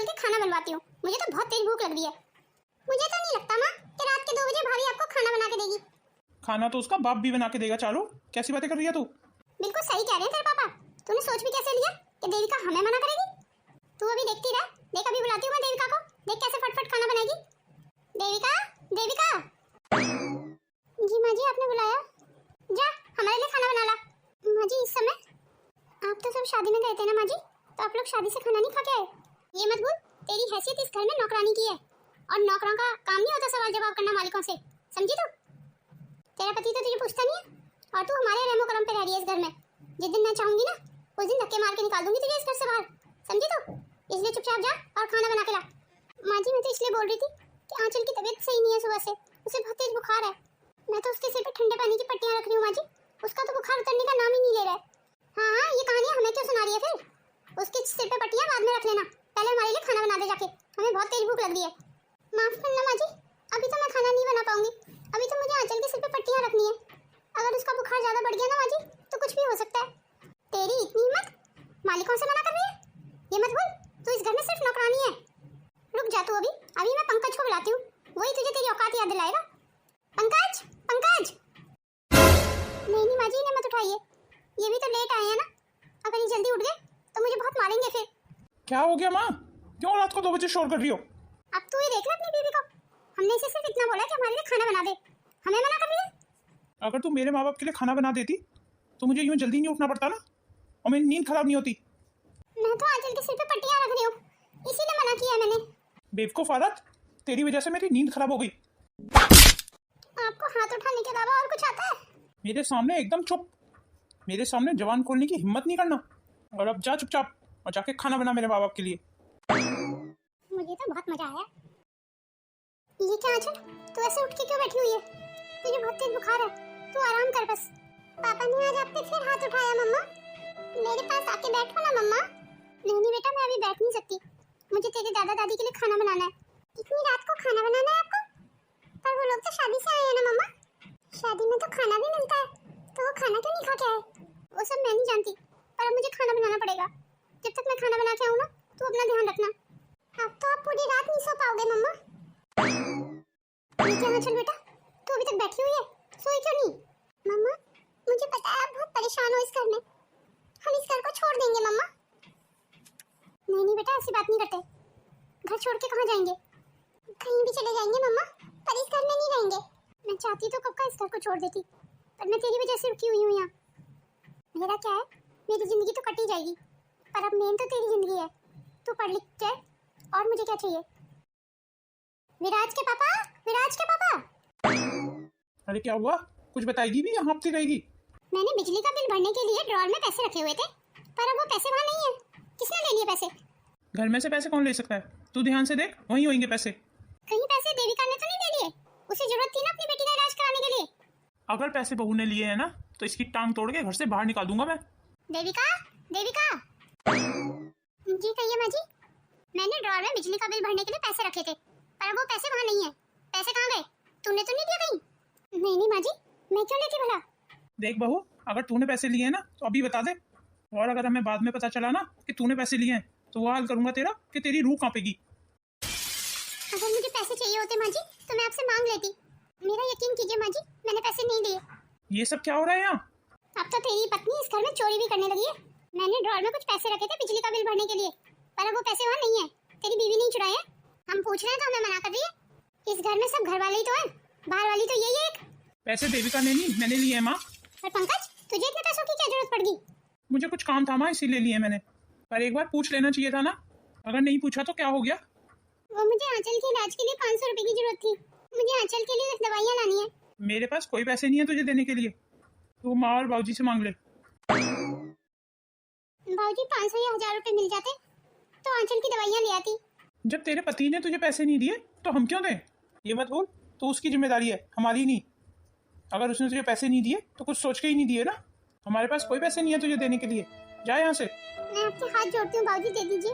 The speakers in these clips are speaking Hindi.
चल के खाना बनवाती हूँ, मुझे तो बहुत तेज भूख लग रही है। मुझे तो नहीं लगता माँ कि रात के 2 बजे भाभी आपको खाना बना के देगी। खाना तो उसका बाप भी बना के देगा। चालू कैसी बातें कर रही है तू? बिल्कुल सही कह रहे हैं तेरे पापा। तूने सोच भी कैसे लिया कि देविका हमें मना करेगी? तू अभी देखती रह, देख अभी बुलाती हूँ मैं देविका को, देख कैसे फटफट खाना बनाएगी। देविका, देविका। जी माँ जी, आपने बुलाया? जा हमारे लिए खाना बना ला। माँ जी इस समय आप तो सब शादी में गए थे ना माँ जी, तो आप लोग शादी से खाना नहीं खा के आए? ये मत भूल, तेरी हैसियत इस घर में नौकरानी की है और नौकरों का काम नहीं होता सवाल जवाब करना मालिकों से, समझी तू? तेरा पति तो तुझे पूछता नहीं है और तू हमारे रहमो करम पे रह रही है इस घर में। जिस दिन मैं चाहूंगी ना उस दिन धक्के मार के निकाल दूंगी तुझे इस घर से बाहर, समझी तू? इसलिए चुपचाप जा और खाना बना के ला। माँ जी मैं तो इसलिए बोल रही थी कि आंचल की तबीयत सही नहीं है सुबह से, उसे बहुत तेज बुखार है। मैं तो उसके सिर पे ठंडे पानी की पट्टियां रख रही हूँ माँ जी, उसका तो बुखार उतरने का नाम ही नहीं ले रहा है। हाँ ये कहानी हमें क्यों सुना रही है फिर? उसके सिर पे पट्टियां बाद में रख लेना, पहले हमारे लिए खाना बना दे जाके, हमें बहुत तेज भूख लग रही है। माफ करना माँ जी, अभी तो मैं खाना नहीं बना पाऊंगी, अभी तो मुझे आंचल के सिर पे पट्टियां रखनी है। अगर उसका बुखार ज्यादा बढ़ गया ना माँ जी तो कुछ भी हो सकता है। तेरी इतनी हिम्मत, मालिकों से मना कर रही है? ये मत भूल तू इस घर में सिर्फ नौकरानी है। रुक जा तू, अभी मैं पंकज को बुलाती हूँ, वही तुझे तेरी औकात याद दिलाएगा। पंकज, पंकज। नहीं माँ जी इन्हें मत उठाइए, ये भी तो लेट आए हैं ना, अगर ये जल्दी उठ गए तो मुझे बहुत मारेंगे फिर। क्या हो गया माँ? क्यों रात को 2 बजे शोर कर रही हो? अब तू ही देख ले अपनी बीवी को, हमने इसे सिर्फ इतना बोला कि हमारे लिए खाना बना दे, हमें मना कर रही है। अगर तू मेरे माँ बाप के लिए खाना बना देती तो मुझे यूं जल्दी नहीं उठना पड़ता ना, और मेरी नींद खराब नहीं होती। मैं तो आंचल के सिर पे पट्टियां रख रही हूँ, इसीलिए मना किया मैंने। बेवकूफ औरत, तेरी वजह से मेरी नींद खराब हो गई। आपको हाथ उठाने के अलावा और कुछ आता है? मेरे सामने एकदम चुप, मेरे सामने जवान खोलने की हिम्मत नहीं करना। और अब जा चुपचाप और जाके खाना बना मेरे माँ बाप के लिए। मुझे तो बहुत मजा आया। ये क्या आंचल, तू ऐसे उठ के क्यों बैठी हुई है? तुझे बहुत तेज बुखार है, तू आराम कर बस। पापा ने आज आप पे फिर हाथ उठाया मम्मा, मेरे पास आके बैठो ना मम्मा। नहीं बेटा मैं अभी बैठ नहीं सकती, मुझे तेरे दादा दादी के लिए खाना बनाना है। इतनी रात को खाना बनाना है आपको? पर वो लोग तो शादी से आए हैं ना मम्मा, शादी में तो खाना भी मिलता है, तो वो खाना क्यों नहीं खा के आए? वो सब मैं नहीं जानती, पर अब मुझे खाना बनाना पड़ेगा। जब तक मैं खाना बना के आऊँ ना तू अपना ध्यान रखना। अब तो आप पूरी रात नहीं सो पाओगे मम्मा। ये क्या आंचल बेटा, तू अभी तक बैठी हुई है, सोई क्यों नहीं? मम्मा मुझे पता है आप बहुत परेशान हो इस घर में, हम इस घर को छोड़ देंगे मम्मा। नहीं बेटा ऐसी बात नहीं करते, घर छोड़ के कहाँ जाएंगे? कहीं भी चले जाएंगे मम्मा, पर इस घर में नहीं रहेंगे। मैं चाहती तो कब का इस घर को छोड़ देती, पर मैं तेरी वजह से रुकी हुई हूँ यहाँ। मेरा क्या है, मेरी जिंदगी तो कट ही जाएगी, पर अब मेन तो तेरी जिंदगी है। तू पढ़ लिख जाए और मुझे क्या चाहिए? विराज के पापा, विराज के पापा। अरे क्या हुआ? कुछ बताएगी भी या हाँफती रहेगी? मैंने बिजली का बिल भरने के लिए ड्रॉर में पैसे रखे हुए थे, पर अब वो पैसे वहाँ नहीं है। किसने ले लिए पैसे? घर में से पैसे कौन ले सकता है? तू ध्यान से देख, वहीं होंगे पैसे। कहीं पैसे देविका ने तो नहीं ले लिए? उसे जरूरत थी ना अपनी बेटी का इलाज कराने के लिए। अगर पैसे बहू ने लिए हैं ना तो इसकी टांग तोड़ के घर से बाहर निकाल दूंगा मैं। देविका, देविका। जी कहिए माँ जी। मैंने ड्रॉर में बिजली का बिल भरने के लिए पैसे रखे थे, पर वो पैसे वहाँ नहीं है। पैसे कहाँ गए? तूने तो नहीं दिया कहीं? नहीं माँ जी, मैं क्यों लेती भला? देख बहू, अगर तूने पैसे लिए हैं ना तो अभी बता दे, और अगर हमें बाद में पता चला ना कि तूने पैसे लिए हैं तो वो हाल करूंगा तेरा कि तेरी रूह कांपेगी। अगर मुझे पैसे चाहिए होते माँ जी तो मैं आपसे मांग लेती। मेरा यकीन कीजिए माँ जी, मैंने पैसे नहीं लिए। ये सब क्या हो रहा है यहाँ? अब तो तेरी पत्नी इस घर में चोरी भी करने लगी है। मैंने ड्रॉर में कुछ पैसे रखे थे बिजली का बिल भरने के लिए, पर अब वो पैसे वहाँ नहीं है। तेरी बीवी नहीं चुराए हैं। हम पूछ रहे हैं तो हमें मना कर रही है। इस घर में सब घर वाले ही तो हैं, बाहर वाली तो यही है एक। पैसे देविका ने नहीं, मैंने लिए हैं माँ। पर पंकज, तुझे इतने पैसों की क्या जरूरत पड़ गई? मुझे कुछ काम था माँ, इसीलिए लिए मैंने, पर एक बार पूछ लेना चाहिए था ना। अगर नहीं पूछा तो क्या हो गया? वो मुझे आंचल के इलाज के लिए 500 रुपए की जरूरत थी, मुझे आंचल के लिए दवाइयाँ लानी है। मेरे पास कोई पैसे नहीं है तुझे देने के लिए, तू माँ और बाबूजी से मांग ले। बाबूजी 500 या 1000 रुपए मिल जाते तो आंचल की दवाइयाँ ले आती। जब तेरे पति ने तुझे पैसे नहीं दिए तो हम क्यों दें? ये मत बोल, तो उसकी जिम्मेदारी है, हमारी नहीं। अगर उसने तुझे पैसे नहीं दिए तो कुछ सोच के ही नहीं दिए ना। हमारे पास कोई पैसे नहीं है तुझे देने के लिए, जा यहाँ से। मैं आपके हाथ जोड़ती हूँ बाबूजी, दे दीजिए,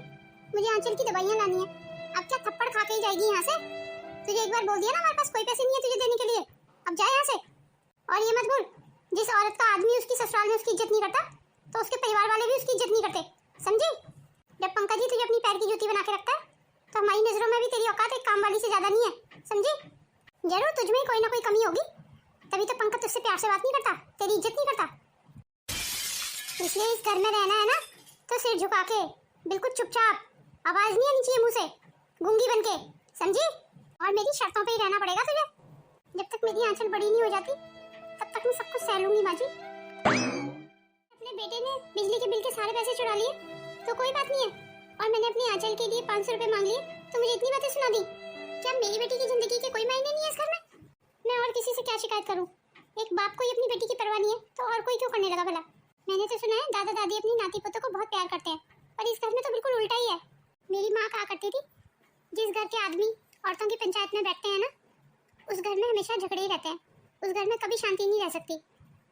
मुझे आंचल की दवाइयाँ लानी है। अब क्या थप्पड़ खा के ही जाएगी यहाँ से? तुझे एक बार बोल दिया ना हमारे पास कोई पैसे नहीं है तुझे देने के लिए, अब जा यहाँ से। और ये मत भूल, जिस औरत का आदमी उसकी ससुराल में उसकी इज्जत नहीं करता तो उसके परिवार वाले भी उसकी इज्जत नहीं करते, समझी? जब पंकज जी तुझे अपनी पैर की जूती बना के रखता है तो हमारी नजरों में भी तेरी औकात एक काम वाली से ज्यादा नहीं है, समझी? जरूर तुझ में कोई ना कोई कमी होगी, तभी तो पंकज तुझसे प्यार से बात नहीं करता, तेरी इज्जत नहीं करता। इसलिए इस घर में रहना है ना तो सिर झुका के, बिल्कुल चुपचाप, आवाज नहीं आनी चाहिए मुंह से, गूंगी बन के, समझी? और मेरी शर्तों पे ही रहना पड़ेगा तुझे। जब तक मेरी आंचल बड़ी नहीं हो जाती तब तक मैं सब कुछ सह लूंगी माँ जी। अपने बेटे ने बिजली के बिल के सारे पैसे चुरा लिए तो कोई बात नहीं है, और मैंने अपनी आंचल के लिए 500 रुपए मांग लिए तो मुझे इतनी बातें सुना दी। क्या मेरी बेटी की जिंदगी के कोई मायने नहीं है इस घर में? मैं और किसी से क्या शिकायत करूं? एक बाप को ही अपनी बेटी की परवाह नहीं है तो और कोई क्यों करने लगा भला? मैंने तो सुना है दादा दादी अपनी नाती पोतों को बहुत प्यार करते हैं, पर इस घर में तो बिल्कुल उल्टा ही है। मेरी माँ कहा करती थी, जिस घर के आदमी औरतों की पंचायत में बैठते हैं ना, उस घर में हमेशा झगड़े ही रहते हैं, उस घर में कभी शांति नहीं रह सकती।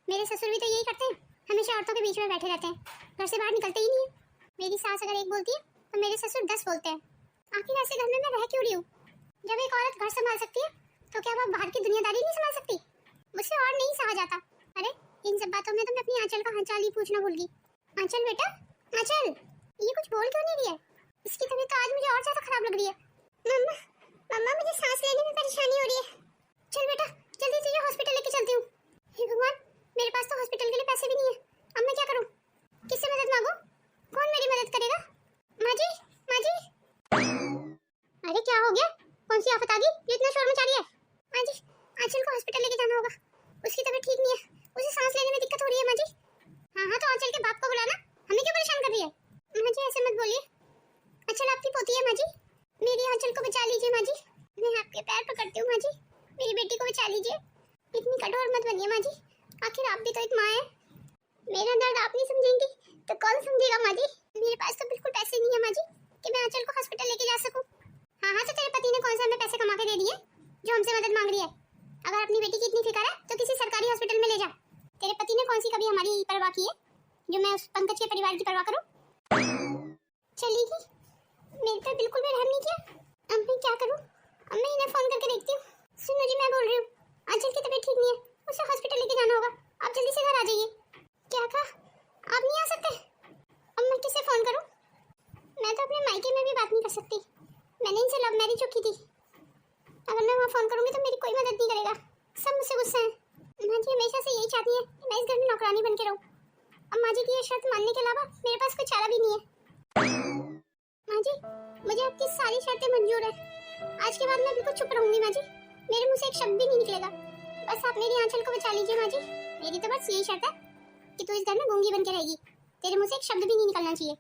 मेरे ससुर भी तो यही करते हैं, हमेशा औरतों के बीच में बैठे रहते हैं, घर से बाहर निकलते ही नहीं है। मेरी सास अगर एक बोलती है तो मेरे ससुर 10 बोलते हैं। आखिर ऐसे घर में मैं रह क्यों रही हूँ? जब एक औरत घर संभाल सकती है तो क्या वह बाहर की दुनियादारी नहीं संभाल सकती? मुझसे और नहीं सहा जाता। अरे इन सब बातों में तो मैं अपनी आंचल का हालचाल ही पूछना भूल गई। आंचल बेटा, आंचल, ये कुछ बोल क्यों नहीं रही है? इसकी तबीयत तो आज मुझे और ज्यादा खराब लग रही है। मम्मा, मम्मा मुझे सांस लेने में परेशानी हो रही है। चल बेटा जल्दी तुझे हॉस्पिटल लेके चलती हूँ। हे भगवान, मेरे पास तो हॉस्पिटल के लिए पैसे भी नहीं है, अब मैं क्या करूँ? किससे मदद मांगू? कौन मेरी मदद करेगा? माँ जी, माँ जी। अरे क्या हो गया? कौन सी आफत आ गई? ये इतना शोर मचा रही है? माँ जी, आंचल को हॉस्पिटल लेके जाना होगा, उसकी तबीयत ठीक नहीं है, उसे सांस लेने में दिक्कत हो रही है। माँ जी, हाँ तो आंचल के बाप को बुलाना, हमें क्यों परेशान कर रही है? माँ जी ऐसे मत बोलिए, आंचल आपकी पोती है माँ जी, मेरी आंचल को बचा लीजिए माँ जी, मैं आपके पैर पकड़ती हूँ माँ जी, मेरी बेटी को बचा लीजिए, इतनी कठोर मत बनिए माँ जी, आखिर आप भी तो एक माँ है। मेरा दर्द आप नहीं समझेंगी तो कौन समझेगा माँ जी? मेरे पास तो बिल्कुल पैसे नहीं है माँ जी कि मैं आंचल को हॉस्पिटल लेके जा सकूं। हाँ तो तेरे पति ने कौन सा हमें पैसे कमा के दे दिए जो हमसे मदद मांग रही है? अगर अपनी बेटी की इतनी फिक्र है तो किसी सरकारी हॉस्पिटल में ले जा। तेरे पति ने कौन सी कभी हमारी परवाह की है जो मैं उस पंकज के परिवार की परवाह करूं? चलेगी, मेरे पे बिल्कुल भी रहम नहीं किया। अब मैं क्या करूं? अब मैं इन्हें फोन करके देखती हूँ। सुनो जी, मैं बोल रही हूँ, आंचल की तबीयत ठीक नहीं है, उसे हॉस्पिटल लेके जाना होगा, आप जल्दी से घर आ जाइए। क्या कहा? आप नहीं आ सकते? अब मैं किसे फोन करूं? मैं तो अपने मायके में भी बात नहीं कर सकती, मैंने इनसे लव मैरिज की थी, अगर मैं वहाँ फोन करूंगी तो मेरी कोई मदद नहीं करेगा, सब मुझसे गुस्सा है। माँ जी हमेशा से यही चाहती है कि मैं इस घर में नौकरानी बन के रहूं, अब माँ जी की ये शर्त मानने के अलावा मेरे पास कोई चारा भी नहीं है। माँ जी मुझे आपकी सारी शर्तें मंजूर है, आज के बाद मैं बिल्कुल चुप रहूंगी माँ जी, मेरे मुँह से एक शब्द भी नहीं निकलेगा, बस आप मेरी आंचल को बचा लीजिए माँ जी। मेरी तो बस यही शर्त है कि तू इस घर में गूंगी बन के रहेगी, तेरे मुंह से एक शब्द भी नहीं निकलना चाहिए।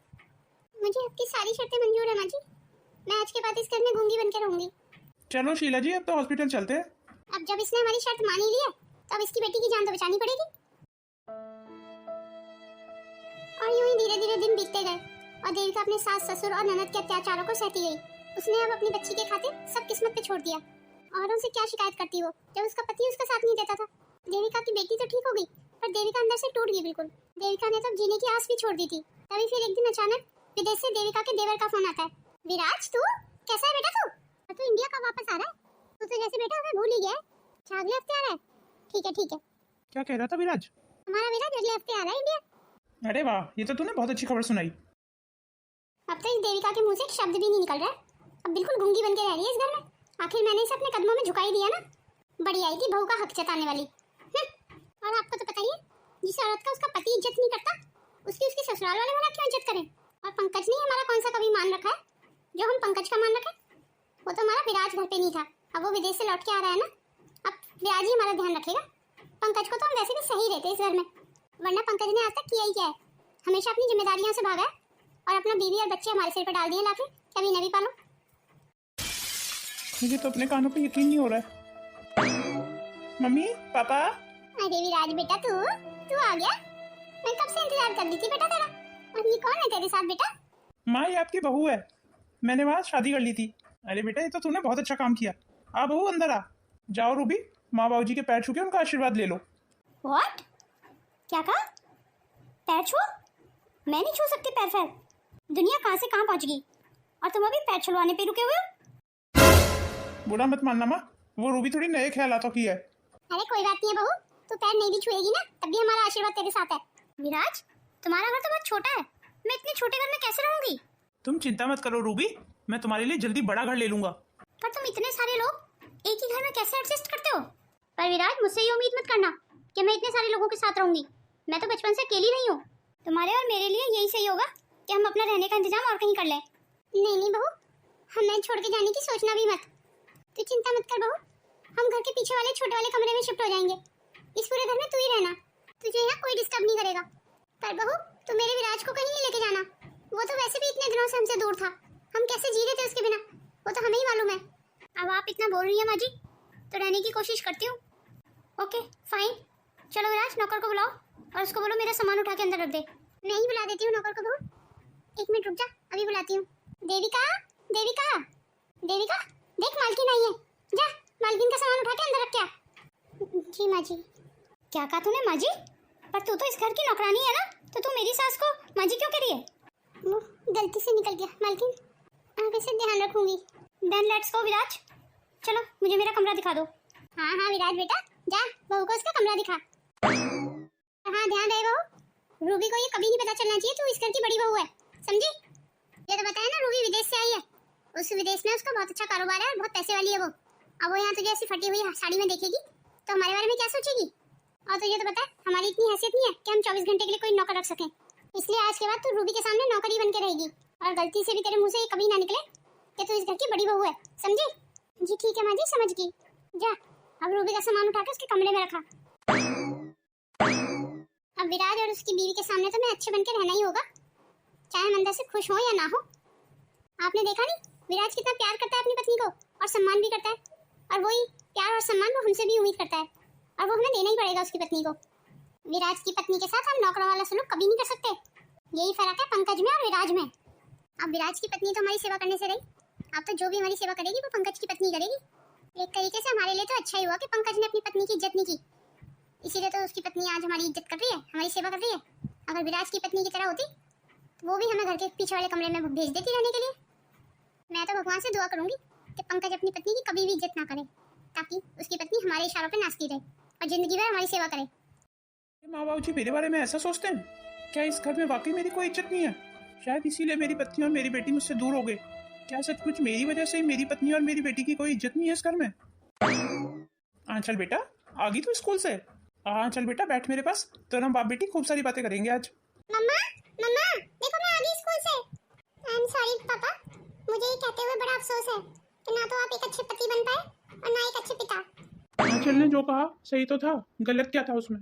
मुझे आपकी सारी शर्तें मंजूर है माँ जी, मैं आज के बाद इस घर में गूंगी बन के रहूंगी। चलो शीला जी अब तो हॉस्पिटल चलते हैं। अब जब इसने हमारी शर्त मान ही ली है तो अब इसकी बेटी की जान तो बचानी पड़ेगी। और यूं ही धीरे धीरे दिन बीतते गए और देविका अपने सास ससुर और ननद के अत्याचारों को सहती गई। उसने अब अपनी बच्ची के खातिर सब किस्मत पे छोड़ दिया, और उनसे क्या शिकायत करती वो जब उसका पति उसका साथ नहीं देता था। देविका की बेटी तो ठीक हो गई पर देविका अंदर से टूट गई बिल्कुल। देविका ने तो जीने की आस भी छोड़ दी थी। तभी फिर एक दिन अचानक विदेश से देविका के देवर का फोन आता है। विराज तू कैसा है बेटा? तू इंडिया का वापस आ रहा है? तू तो जैसे बेटा हमें भूल ही गया है। अगले हफ्ते आ रहा है? ठीक है। क्या कह रहा था विराज? हमारा विराज अगले हफ्ते आ रहा है इंडिया। अरे वाह, ये तो तूने बहुत अच्छी खबर सुनाई। अब तो इस देविका के मुंह से एक शब्द भी नहीं निकल रहा है, अब बिल्कुल गूंगी बन के रह रही है इस घर में। आखिर मैंने इसे अपने कदमों में झुका ही दिया ना, बड़ी आई थी बहू का हक जताने वाली। और आपको तो पता ही है, जिस औरत का उसका पति इज्जत नहीं करता उसके ससुराल वाले भला क्यों इज्जत करें? और पंकज ने हमारा कौन सा कभी मान रखा है जो हम पंकज का मान रखें? वो तो हमारा विराज घर पे नहीं था, अब वो विदेश से लौट के आ रहा है ना, अब विराज ही हमारा ध्यान रखेगा। पंकज को तो हम वैसे भी सही रहते इस घर में, वरना पंकज ने आज तक किया ही क्या है? हमेशा अपनी जिम्मेदारियों से भागा है और अपना बीवी और बच्चे हमारे सिर पर डाल दिए लाके, कभी नभी पालो। मुझे तो अपने कानों पे यकीन नहीं हो रहा है। Mummy papa. अरे विराज बेटा, तू आ गया? मैं कब से इंतजार कर रही थी बेटा तेरा। और ये कौन है तेरे साथ बेटा? माँ ये आपकी बहू है, मैंने वहाँ शादी कर ली थी। अरे बेटा ये तो तूने बहुत अच्छा काम किया। आ बहू अंदर आ। जाओ रूबी, माँ बाबू जी के पैर छू के उनका आशीर्वाद ले लो। व्हाट? क्या कहा? पैर छू? मैं नहीं छू सकती पैर। दुनिया कहाँ से कहाँ पहुँच गई और तुम अभी पैर छुलवाने पे रुके हुए हो? बुरा मत मानना माँ, वो रूबी थोड़ी नए ख्यालातों की है। अरे कोई बात नहीं है बहू, तू पैर नहीं भी छुएगी ना तब भी हमारा आशीर्वाद तेरे साथ है। विराज तुम्हारा घर तो बहुत छोटा है, मैं इतने छोटे घर में कैसे रहूंगी? तुम चिंता मत करो रूबी, मैं तुम्हारे लिए जल्दी बड़ा घर ले लूंगा। पर तुम इतने सारे लोग एक ही घर में कैसे एडजस्ट करते हो? पर विराज, मुझसे ये उम्मीद मत करना कि मैं इतने सारे लोगों के साथ रहूंगी। मैं तो बचपन से अकेली नहीं हूँ। तुम्हारे और मेरे लिए यही सही होगा कि हम अपना रहने का इंतजाम और कहीं कर लें। नहीं बहू, हमें छोड़ के जाने की सोचना भी मत। तू चिंता मत कर बहू, हम घर के पीछे वाले छोटे वाले कमरे में शिफ्ट हो जाएंगे। इस पूरे घर में तू ही रहना, तुझे यहाँ कोई डिस्टर्ब नहीं करेगा। पर बहू, तू मेरे विराज को कहीं नहीं लेके जाना। वो तो वैसे भी इतने दिनों से हमसे दूर था। हम कैसे जी रहे थे उसके बिना, वो तो हमें ही मालूम है। अब आप इतना बोल रही हैं माँ जी, तो रहने की कोशिश करती हूँ। ओके फाइन, चलो विराज, नौकर को बुलाओ और उसको बोलो मेरा सामान उठा के अंदर रख दे। मैं ही बुला देती हूँ नौकर को। बहू एक मिनट रुक जा, अभी बुलाती हूँ। देविका, देविका, देविका, देख मालकिन आई है। जा मालकिन का सामान उठा के अंदर रख के आ। जी माँ जी। क्या कहा तूने माँ जी? पर तू तो इस घर की नौकरानी है ना, तो तू मेरी सास को माँ जी क्यों कह रही है? वो गलती से निकल गया मालकिन, आगे से ध्यान रखूंगी। देन लेट्स गो विराज, चलो मुझे मेरा कमरा दिखा दो। हाँ हाँ विराज बेटा, जा बहू को उसका कमरा दिखा। हाँ ध्यान रहे बहू, रूबी को ये कभी नहीं पता चलना चाहिए तू इस घर की बड़ी बहू है, समझी? ये तो बताया ना, रूबी विदेश से आई है। उस विदेश में उसका बहुत अच्छा कारोबार है और बहुत पैसे वाली है वो। अब वो यहाँ तुझे ऐसी फटी हुई साड़ी में देखेगी तो हमारे बारे में क्या सोचेगी? और तुझे तो पता है हमारी इतनी हैसियत नहीं है कि हम 24 घंटे के लिए कोई नौकर रख सकें। इसलिए आज के बाद तू रूबी के सामने नौकरी बन के रहेगी और गलती से भी तेरे मुंह से ये कभी ना निकले कि तू इस घर की बड़ी बहू है, समझी? जी ठीक है माँ जी, समझ गई। जा अब रूबी का सामान उठा के उसके कमरे में रखा। अब विराज और उसकी बीवी के सामने तो मैं अच्छे बन के रहना ही होगा, चाहे मंदिर से खुश हो या ना हो। आपने देखा नहीं विराज कितना प्यार करता है अपनी पत्नी को और सम्मान भी करता है, और वही प्यार और सम्मान वो हमसे भी उम्मीद करता है और वो हमें देना ही पड़ेगा उसकी पत्नी को। विराज की पत्नी के साथ हम नौकरों वाला सलूक कभी नहीं कर सकते। यही फर्क है पंकज में और विराज में। अब विराज की पत्नी तो हमारी सेवा करने से रही, अब तो जो भी हमारी सेवा करेगी वो पंकज की पत्नी करेगी। एक तरीके से हमारे लिए तो अच्छा ही हुआ कि पंकज ने अपनी पत्नी की इज्जत नहीं की, इसीलिए तो उसकी पत्नी आज हमारी इज्जत कर रही है, हमारी सेवा कर रही है। अगर विराज की पत्नी की तरह होती तो वो भी हमें घर के पीछे वाले कमरे में भेज देती रहने के लिए। मैं तो भगवान से दुआ करूंगी कि पंकज अपनी पत्नी की कभी भी इज्जत ना करे, ताकि उसकी पत्नी हमारे इशारों पे नाचती रहे और जिंदगी भर हमारी सेवा करे। माँ बाबू जी मेरे बारे में ऐसा सोचते हैं? क्या इस घर में वाकई मेरी कोई इज्जत नहीं है? शायद इसीलिए मेरी पत्नी और मेरी बेटी मुझसे दूर हो गए। क्या सचमुच मेरी वजह से ही मेरी पत्नी और मेरी बेटी की कोई इज्जत नहीं है इस घर में? चल बेटा, आ गई तू स्कूल से? चल बेटा बैठ मेरे पास, तो हम बाप बेटी खूब सारी बातें करेंगे आज। मम्मा, मम्मा, देखो मैं आ गई स्कूल से। आई एम सॉरी पापा, मुझे ये कहते हुए बड़ा अफसोस है कि ना तो आप एक अच्छे पति बन पाए और ना एक अच्छे पिता। चल ने जो कहा सही तो था, गलत क्या था उसमें?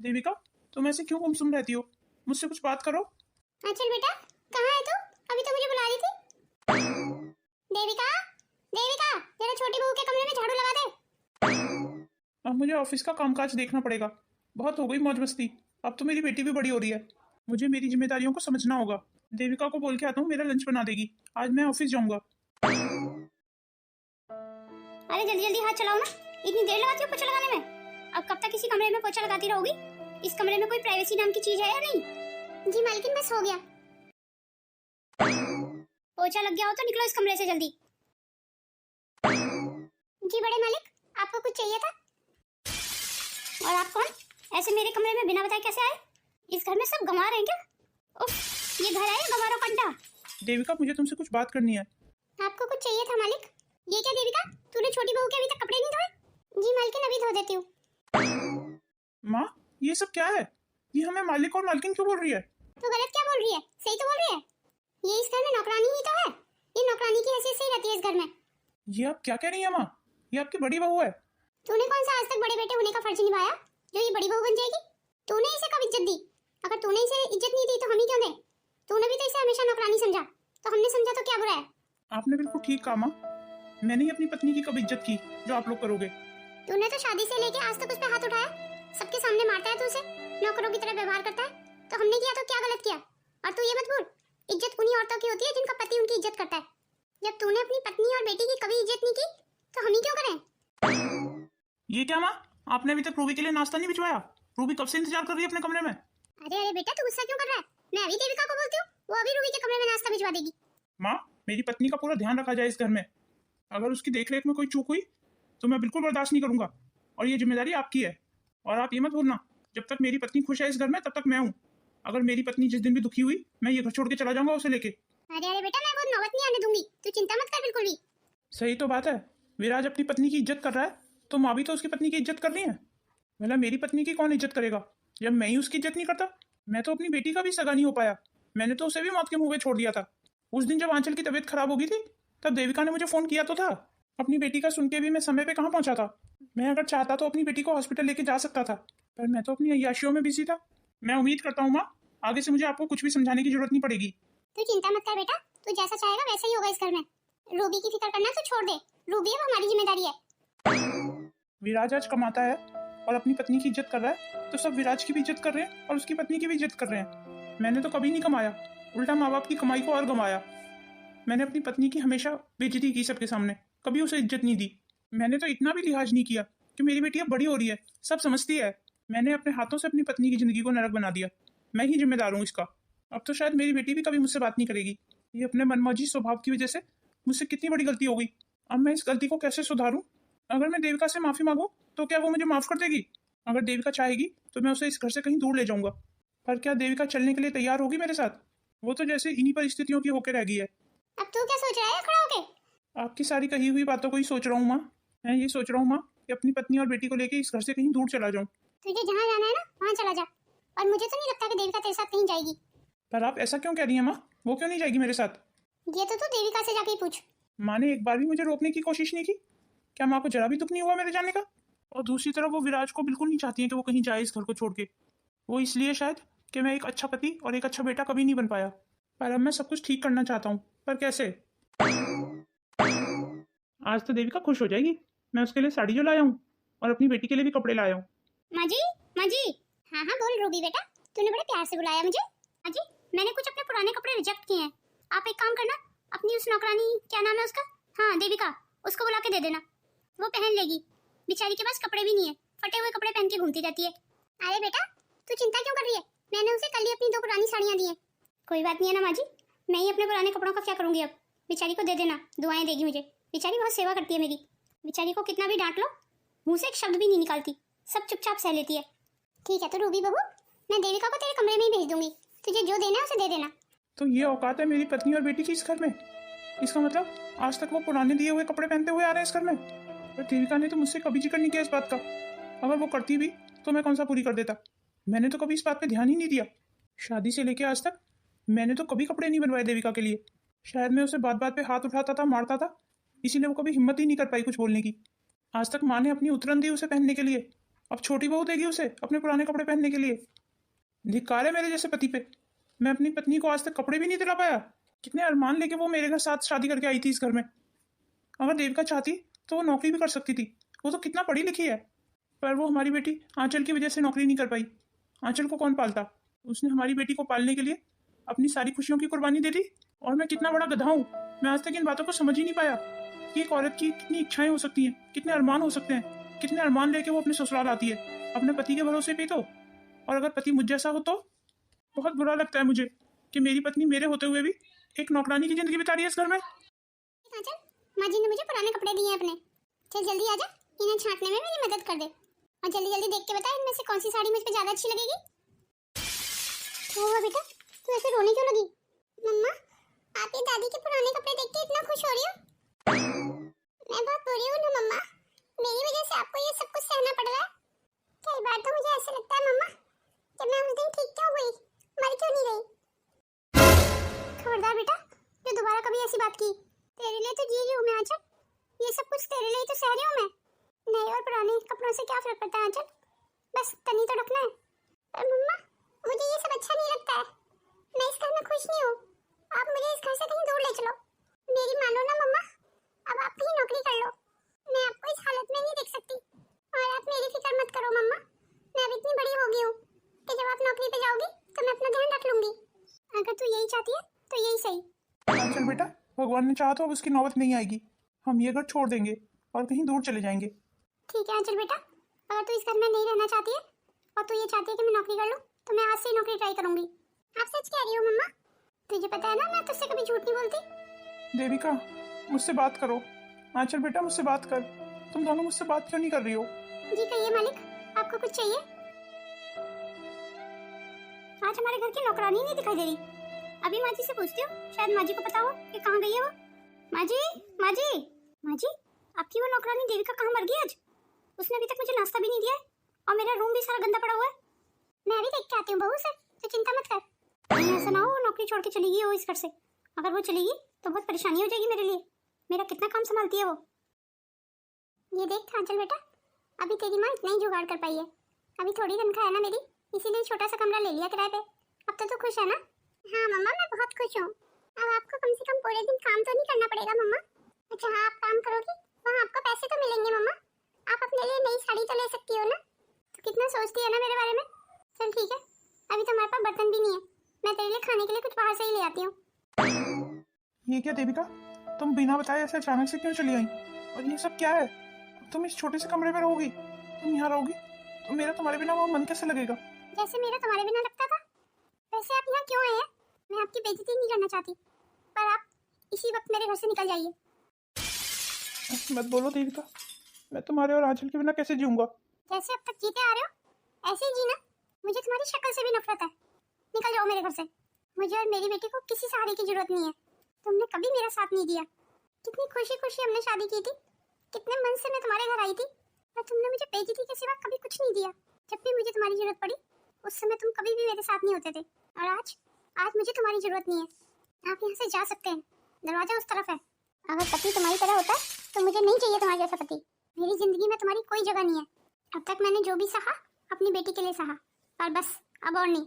देविका, तुम ऐसे क्यों गुमसुम रहती हो? मुझसे कुछ बात करो। चल बेटा, कहाँ है तू? अभी तो मुझे बुला रही थी। देविका, देविका, तेरा छोटी बहू के कमरे में झाड़ू लगा दे। अब मुझे ऑफिस का कामकाज देखना पड़ेगा, बहुत हो गई मौज मस्ती। अब तो मेरी बेटी भी बड़ी हो रही है, मुझे मेरी जिम्मेदारियों को समझना होगा। देविका को बोल के आता हूँ मेरा लंच बना देगी, आज मैं ऑफिस जाऊंगा। अरे जल्दी जल्दी हाथ चलाओ ना, इतनी देर लगाती हो पोछा लगाने में? अब कब तक इसी कमरे में पोछा लगाती रहोगी? इस कमरे में कोई प्राइवेसी नाम की चीज है या नहीं? जी मालकिन, बस हो गया। पोछा लग गया हो तो निकलो इस कमरे से जल्दी। जी बड़े मालिक, आपको कुछ चाहिए था? और आप कौन? ऐसे मेरे कमरे में बिना बताए कैसे आए? इस घर में सब गंवार हैं क्या? उफ, ये घर है या गंवारों का अड्डा? देविका, मुझे तुमसे कुछ बात करनी है। आपको कुछ चाहिए था मालिक? ये क्या देविका, तूने छोटी बहू के अभी तक कपड़े नहीं धोए? जी मालकिन, अभी धो देती हूँ। माँ, ये सब क्या है? ये हमें मालिक और मालकिन क्यों बोल रही है? तो गलत क्या बोल रही है? सही तो बोल रही है। ये इस घर में नौकरानी ही तो है, ये नौकरानी की हैसियत से ही रहती है इस घर में। ये आप क्या कह रही है माँ? ये आपकी बड़ी बहू है। तूने कौन सा आज तक बड़े बेटे होने का फर्ज निभाया जो ये बड़ी बहू बन जाएगी? तूने इसे कब इज्जत दी? अगर तूने इसे इज्जत नहीं दी तो हम ही क्यों दें? तूने भी तो इसे हमेशा नौकरानी समझा, तो हमने समझा तो क्या बुरा है? आपने बिल्कुल ठीक कहा माँ, मैंने ही अपनी पत्नी की कब इज्जत की जो आप लोग करोगे। तूने तो शादी से लेके आज तक उस पर हाथ उठाया, सबके सामने मारता है तू उसे, नौकरों की तरह व्यवहार करता है, तो हमने किया तो क्या गलत किया? और तू ये मत भूल, इज्जत उन्हीं औरतों की होती है जिनका पति उनकी इज्जत करता है। जब तूने अपनी पत्नी और बेटी की कभी इज्जत नहीं की तो हम ही क्यों करें? ये क्या माँ, आपने अभी तक रूबी के लिए नाश्ता नहीं भिजवाया? रूबी कब से इंतजार कर रही है अपने कमरे में। अरे अरे बेटा, तू गुस्सा क्यों कर रहा है? मैं अभी देविका को बोलती हूँ, वो अभी रूबी के कमरे में नाश्ता भिजवा देगी। माँ, मेरी पत्नी का पूरा ध्यान रखा जाए इस घर में, अगर उसकी देखरेख में कोई चूक हुई तो मैं बिल्कुल बर्दाश्त नहीं करूंगा, और ये जिम्मेदारी आपकी है। और आप ये मत भूलना, जब तक मेरी पत्नी खुश है इस घर में तब तक मैं हूँ। अगर मेरी पत्नी जिस दिन भी दुखी हुई मैं ये घर छोड़ के चला जाऊंगा उसे लेके। अरे अरे बेटा, मैं वो दावत नहीं आने दूंगी, तू चिंता मत कर बिल्कुल भी। सही तो बात है, विराज अपनी पत्नी की इज्जत कर रहा है तो माँ भी तो उसकी पत्नी की इज्जत कर रही है। भला मेरी पत्नी की कौन इज्जत करेगा जब मैं ही उसकी इज्जत नहीं करता। मैं तो अपनी बेटी का भी सगा नहीं हो पाया, मैंने तो उसे भी मौत के मुंह में छोड़ दिया था। उस दिन जब आंचल की तबीयत खराब हो गई थी तब देविका ने मुझे फोन किया तो था। अपनी बेटी का सुन के भी मैं समय पे कहाँ पहुंचा था। मैं अगर चाहता तो अपनी बेटी को हॉस्पिटल लेके जा सकता था, पर मैं तो अपनी अय्याशियों में बिजी था। मैं उम्मीद करता हूँ माँ, आगे से मुझे आपको कुछ भी समझाने की जरूरत नहीं पड़ेगी। तू चिंता मत कर बेटा, तू जैसा चाहेगा वैसा ही होगा इस घर में। रूबी की फिक्र करना तो छोड़ दे, रूबी अब हमारी जिम्मेदारी है। विराज आज कमाता है और अपनी पत्नी की इज्जत कर रहा है तो सब विराज की भी इज्जत कर रहे हैं और उसकी पत्नी की भी इज्जत कर रहे हैं। मैंने तो कभी नहीं कमाया, उल्टा माँ बाप की कमाई को और गंवाया। मैंने अपनी पत्नी की हमेशा बेइज्जती की सबके सामने, कभी उसे इज्जत नहीं दी। मैंने तो इतना भी लिहाज नहीं किया कि मेरी बेटी अब बड़ी हो रही है, सब समझती है। मैंने अपने हाथों से अपनी पत्नी की जिंदगी को नरक बना दिया, मैं ही जिम्मेदार हूँ इसका। अब तो शायद मेरी बेटी भी कभी मुझसे बात नहीं करेगी। ये अपने मनमौजी स्वभाव की वजह से मुझसे कितनी बड़ी गलती हो गई। अब मैं इस गलती को कैसे सुधारूं? अगर मैं देविका से माफी मांगूं तो क्या वो मुझे माफ कर देगी? अगर देविका चाहेगी तो मैं उसे इस घर से कहीं दूर ले जाऊंगा। पर क्या देविका चलने के लिए तैयार होगी मेरे साथ? वो तो जैसे इन्हीं परिस्थितियों की होकर रह गई है। अब तू क्या सोच रहा है खड़ा होके? आपकी सारी कही हुई बातों को ही सोच रहा हूँ माँ। मैं ये सोच रहा हूँ माँ कि अपनी पत्नी और बेटी को लेकर इस घर से कहीं दूर चला जाऊँ। तुझे जहाँ जाना है ना वहाँ चला जा, और मुझे तो नहीं लगता कि देविका तेरे साथ कहीं जाएगी। पर आप ऐसा क्यों कह रही हैं माँ? वो क्यों नहीं जाएगी मेरे साथ? ये तो तू देविका से जाके ही पूछ। माँ ने एक बार भी मुझे रोकने की कोशिश नहीं की। क्या माँ को जरा भी दुख नहीं हुआ मेरे जाने का? और दूसरी तरफ वो विराज को बिल्कुल नहीं चाहती है कि वो कहीं जाए इस घर को छोड़ के। वो इसलिए शायद कि मैं एक अच्छा पति और एक अच्छा बेटा कभी नहीं बन पाया। पर अब मैं सब कुछ ठीक करना चाहता हूँ, पर कैसे? आज तो देविका खुश हो जाएगी। मैं उसके लिए साड़ी जो लाया हूँ और अपनी बेटी के लिए भी कपड़े लाया हूँ। माँ जी, माँ जी। हाँ हाँ बोल रूबी बेटा, तूने बड़े प्यार से बुलाया मुझे। माँ जी, मैंने कुछ अपने पुराने कपड़े रिजेक्ट किए हैं। आप एक काम करना, अपनी उस नौकरानी, क्या नाम है उसका, हाँ देविका, उसको बुला के दे देना, वो पहन लेगी। बेचारी के पास कपड़े भी नहीं है, फटे हुए कपड़े पहन के घूमती रहती है। अरे बेटा तू चिंता क्यों कर रही है, मैंने उसे कल ही अपनी 2 पुरानी साड़ियाँ दी है। कोई बात नहीं है ना माँ जी, मैं ही अपने पुराने कपड़ों का क्या करूँगी। अब बेचारी को दे देना, दुआएं देगी मुझे। बेचारी बहुत सेवा करती है मेरी। बेचारी को कितना भी डांट लो, मुंह से एक शब्द भी नहीं निकालती, सब चुपचाप सह लेती है। ठीक है तो रूबी बहू, मैं देविका को तेरे कमरे में ही भेज दूंगी, तुझे जो देना है उसे दे देना। तो ये औकात है मेरी पत्नी और बेटी की इस घर में? इसका मतलब आज तक वो पुराने दिए हुए कपड़े पहनते हुए आ रहे हैं इस घर में। पर देविका ने तो मुझसे कभी जिक्र नहीं किया इस बात का। अगर वो करती भी तो मैं कौन सा पूरी कर देता। मैंने तो कभी इस बात पे ध्यान ही नहीं दिया। शादी से लेके आज तक मैंने तो कभी कपड़े नहीं बनवाए देविका के लिए। शायद मैं उसे बात बात पे हाथ उठाता था, मारता था, इसीलिए वो कभी हिम्मत ही नहीं कर पाई कुछ बोलने की। आज तक माँ ने अपनी उतरन दी उसे पहनने के लिए, अब छोटी बहू देगी उसे अपने पुराने कपड़े पहनने के लिए। धिक्कार है मेरे जैसे पति पे। मैं अपनी पत्नी को आज तक कपड़े भी नहीं दिला पाया। कितने अरमान लेके वो मेरे घर साथ शादी करके आई थी इस घर में। अगर देविका चाहती तो वो नौकरी भी कर सकती थी, वो तो कितना पढ़ी लिखी है। पर वो हमारी बेटी आंचल की वजह से नौकरी नहीं कर पाई। आंचल को कौन पालता? उसने हमारी बेटी को पालने के लिए अपनी सारी खुशियों की कुर्बानी दे दी। और मैं कितना बड़ा गधा हूँ, मैं आज तक इन बातों को समझ ही नहीं पाया कि एक औरत की कितनी इच्छाएं हो सकती हैं, कितने अरमान हो सकते हैं, कितने अरमान लेके वो अपने ससुराल आती है अपने पति के भरोसे पे। तो और अगर पति मुझ जैसा हो तो बहुत बुरा लगता है मुझे कि मेरी पत्नी मेरे होते हुए भी एक नौकरानी की जिंदगी बिता रही है इस घर में। आंचल, माँ जी ने मुझे पुराने कपड़े दिए हैं अपने, चल जल्दी आजा, इन्हें छांटने में मेरी मदद कर दे, और जल्दी जल्दी देख के बता इनमें से कौन सी साड़ी मुझ पे ज्यादा अच्छी लगेगी। क्या हुआ बेटा, तू ऐसे रोने क्यों लगी? मम्मा, आप ये दादी के पुराने कपड़े देख के इतना खुश हो रही हो? मैं बहुत बुरी हूँ ना मम्मा, मेरी वजह से आपको ये सब कुछ सहना पड़ रहा है। कई बार तो मुझे ऐसा लगता है मम्मा कि मैं उस दिन ठीक क्यों हुई, मर क्यों नहीं रही। खबरदार बेटा, जो दोबारा कभी ऐसी बात की, तेरे लिए तो जी रही हूँ मैं आंचल, ये सब कुछ तेरे लिए तो सह रही हूँ मैं। नए और पुराने कपड़ों से क्या फर्क पड़ता है आंचल, बस तनी तो रखना है। पर मम्मा, मुझे ये सब अच्छा नहीं लगता है, मैं इस घर में खुश नहीं हूँ, आप मुझे इस घर से कहीं दूर ले चलो। मेरी मानो ना मम्मा, अब आप कहीं नौकरी कर लो, मैं आपको इस हालत में नहीं देख सकती। और आप मेरी फिक्र मत करो मम्मा, मैं अब इतनी बड़ी हो गई हूँ कि जब आप नौकरी पे जाओगी तो मैं अपना ध्यान रख लूंगी। अगर तू यही चाहती है तो यही सही। आंचल बेटा, भगवान ने चाहा तो अब उसकी नौबत नहीं आएगी, हम ये घर छोड़ देंगे और कहीं दूर चले जाएंगे। ठीक है आंचल बेटा, अगर तू इस घर में नहीं रहना चाहती है और तू ये चाहती है कि मैं नौकरी कर लूँ तो मैं आज से ही नौकरी ट्राई करूंगी। आप सच कह रही हो मम्मा? तुझे पता है ना मैं तुझसे कभी झूठ नहीं बोलती। देविका, मुझसे बात करो। आंचल बेटा, मुझसे बात कर। तुम दोनों मुझसे बात क्यों नहीं कर रही हो? जी कहिए मालिक, आपको कुछ चाहिए? आज हमारे घर की नौकरानी नहीं दिखाई दे रही, अभी माँ जी से पूछती हूँ, शायद माँ जी को पता हो कि कहाँ गई है वो। माँ जी, माँ जी, माँ जी, आपकी वो नौकरानी देविका कहाँ मर गई आज? उसने अभी तक मुझे नाश्ता भी नहीं दिया है और मेरा रूम भी सारा गंदा पड़ा हुआ है। मैं भी देख के आती हूँ बहू सर, तो चिंता मत कर। कहीं ऐसा ना हो वो नौकरी छोड़ के चली गई हो इस घर से। अगर वो चलेगी तो बहुत परेशानी हो जाएगी मेरे लिए। मेरा कितना काम संभालती है वो। ये देख आंचल बेटा, अभी तेरी माँ इतना ही जुगाड़ कर पाई है। अभी थोड़ी तनख्वाह है ना मेरी, इसीलिए छोटा सा कमरा ले लिया किराए पे। अब तो तू खुश है ना? हाँ मम्मा, मैं बहुत खुश हूँ। अब आपको कम से कम पूरे दिन काम तो नहीं करना पड़ेगा मम्मा। अच्छा हाँ, आप काम करोगी वहाँ आपको पैसे तो मिलेंगे मम्मा। आप अपने लिए नई साड़ी तो ले सकती हो ना। तो कितना सोचती है ना मेरे बारे में। चल ठीक है, अभी तो हमारे पास बर्तन भी नहीं है, मैं तेरे लिए खाने के लिए कुछ बाहर से ही ले आती हूँ। ये क्या देविका, तुम बिना बताए ऐसे अचानक से क्यों चली आई? और ये सब क्या है? तुम इस छोटे से कमरे में रहोगी? तुम यहाँ रहोगी तो मेरा तुम्हारे बिना वहाँ मन कैसे लगेगा? जैसे मेरा तुम्हारे बिना लगता था, वैसे आप यहाँ क्यों आए हैं? मैं आपकी बेइज्जती नहीं करना चाहती, पर आप इसी वक्त मेरे घर से निकल जाइए। मत बोलो देविका, मैं तुम्हारे और आंचल के बिना कैसे जीऊंगा? जैसे अब तक जीते आ रहे हो ऐसे ही जीना। मुझे तुम्हारी शक्ल से भी नफरत है। निकल जाओ मेरे घर से। मुझे और मेरी बेटी को किसी सहारे की जरूरत नहीं है। तुमने कभी मेरा साथ नहीं दिया। कितनी खुशी खुशी हमने शादी की थी, कितने मन से मैं तुम्हारे घर आई थी, पर तुमने मुझे बेइज्जती के सिवा कभी कुछ नहीं दिया। जब भी मुझे तुम्हारी जरूरत पड़ी उस समय तुम कभी भी मेरे साथ नहीं होते थे। और आज मुझे तुम्हारी जरूरत नहीं है। आप यहाँ से जा सकते हैं, दरवाजा उस तरफ है। अगर पति तुम्हारी तरह होता तो मुझे नहीं चाहिए तुम्हारे जैसा पति। मेरी जिंदगी में तुम्हारी कोई जगह नहीं है। अब तक मैंने जो भी सहा अपनी बेटी के लिए सहा, पर बस अब और नहीं।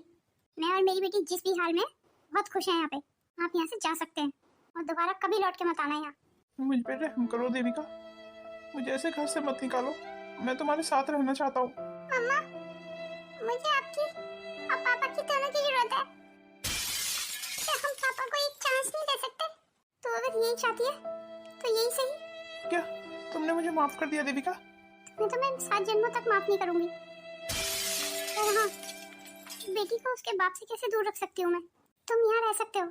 मैं और मेरी बेटी जिस भी हाल में बहुत खुश हैं यहाँ पे। आप यहाँ से जा सकते हैं और दोबारा कभी लौट के मत आना यहाँ। मुझ पे रहम करो देविका, मुझे ऐसे घर से मत निकालो। मैं तुम्हारे साथ रहना चाहता हूँ। मम्मा, मुझे आपकी और पापा की दोनों की जरूरत है। क्या हम पापा को एक चांस नहीं दे सकते? तो अगर यही चाहती है तो यही सही। क्या तुमने मुझे माफ कर दिया देविका? तुम्हें तो मैं 7 जन्मों तक माफ नहीं करूंगी। और हाँ, बेटी को उसके बाप से कैसे दूर रख सकती हूँ मैं? तुम यहाँ रह सकते हो,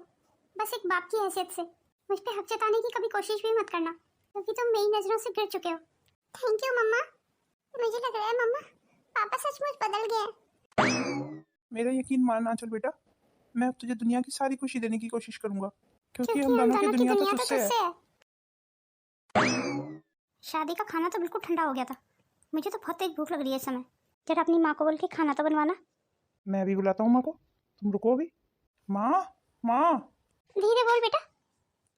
बस एक बाप की हैसियत से। मुझ पे हक जताने की कभी कोशिश भी मत करना, क्योंकि तुम मेरी नजरों से गिर चुके हो। थैंक यू मम्मा। मुझे लग रहा है मम्मा पापा सचमुच बदल गए हैं। मेरा यकीन मानना आंचल बेटा, मैं अब तुझे दुनिया की सारी खुशी देने की कोशिश करूंगा, क्योंकि क्योंकि हम हम दोनों की दोनों दुनिया तो तो तुझसे है। तुझसे है। शादी का खाना तो बिल्कुल ठंडा हो गया था। मुझे तो बहुत तेज भूख लग रही है इस समय। जरा अपनी माँ को बोल के खाना तो बनवाना। मैं अभी बुलाता हूँ माँ को, तुम रुको अभी। माँ, माँ। धीरे बोल बेटा,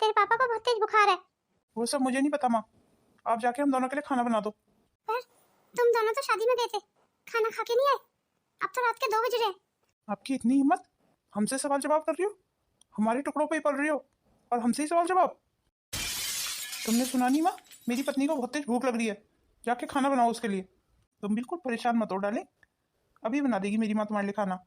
तेरे पापा को बहुत तेज बुखार है। वो सब मुझे नहीं पता माँ, आप जाके हम दोनों के लिए खाना बना दो। पर तुम दोनों तो शादी में गए थे, खाना खा के नहीं आए। अब तो रात के 2 बज रहे हैं। आपकी इतनी हिम्मत, हमसे सवाल जवाब कर रही हो? हमारे टुकड़ों पे ही पल रही हो और हमसे ही सवाल जवाब? तुमने सुना नहीं माँ, मेरी पत्नी को बहुत तेज भूख लग रही है, जाके खाना बनाओ उसके लिए। तुम बिल्कुल परेशान मत हो डार्लिंग, अभी बना देगी मेरी माँ तुम्हारे लिए खाना।